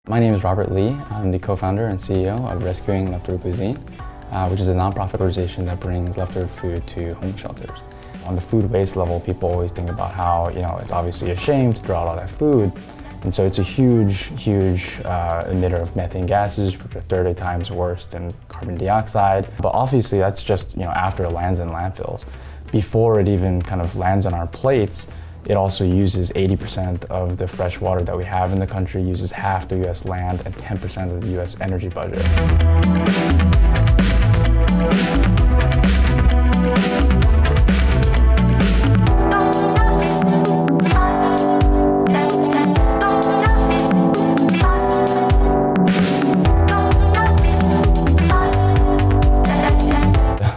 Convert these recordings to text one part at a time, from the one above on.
My name is Robert Lee. I'm the co-founder and CEO of Rescuing Leftover Cuisine, which is a nonprofit organization that brings leftover food to homeless shelters. On the food waste level, people always think about how, it's obviously a shame to throw out all that food. And so it's a huge emitter of methane gases, which are 30 times worse than carbon dioxide. But obviously that's just, after it lands in landfills. Before it even kind of lands on our plates, it also uses 80% of the fresh water that we have in the country, uses half the US land and 10% of the US energy budget.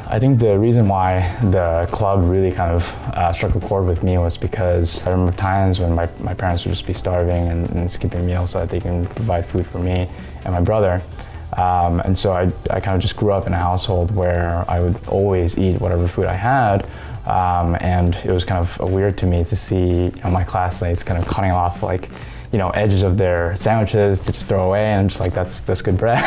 I think the reason why the club really kind of struck a chord with me was because I remember times when my parents would just be starving and skipping meals so that they can provide food for me and my brother. And so I kind of just grew up in a household where I would always eat whatever food I had. And it was kind of weird to me to see my classmates kind of cutting off edges of their sandwiches to just throw away, and I'm just like, that's good bread.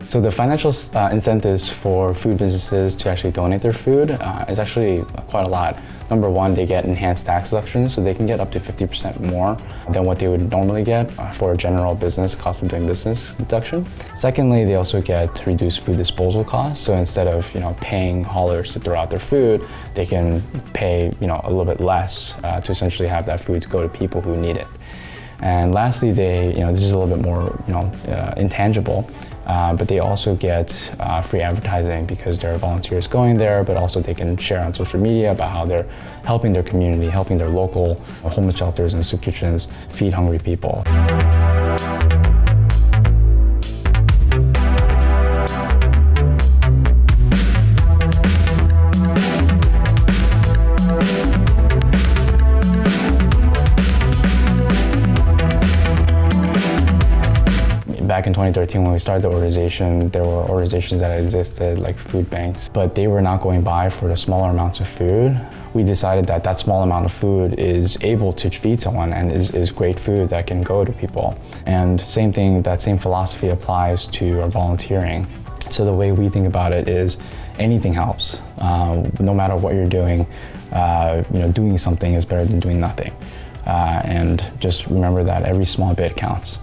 So the financial incentives for food businesses to actually donate their food is actually quite a lot. Number one, they get enhanced tax deductions, so they can get up to 50% more than what they would normally get for a general business cost of doing business deduction. Secondly, they also get reduced food disposal costs. So instead of paying haulers to throw out their food, they can pay a little bit less to essentially have that food go to people who need it. And lastly, they this is a little bit more intangible. But they also get free advertising because there are volunteers going there, but also they can share on social media about how they're helping their community, helping their local homeless shelters and soup kitchens feed hungry people. Back in 2013, when we started the organization, there were organizations that existed like food banks, but they were not going by for the smaller amounts of food. We decided that that small amount of food is able to feed someone and is great food that can go to people. And same thing, that same philosophy applies to our volunteering. So the way we think about it is anything helps. No matter what you're doing, doing something is better than doing nothing. And just remember that every small bit counts.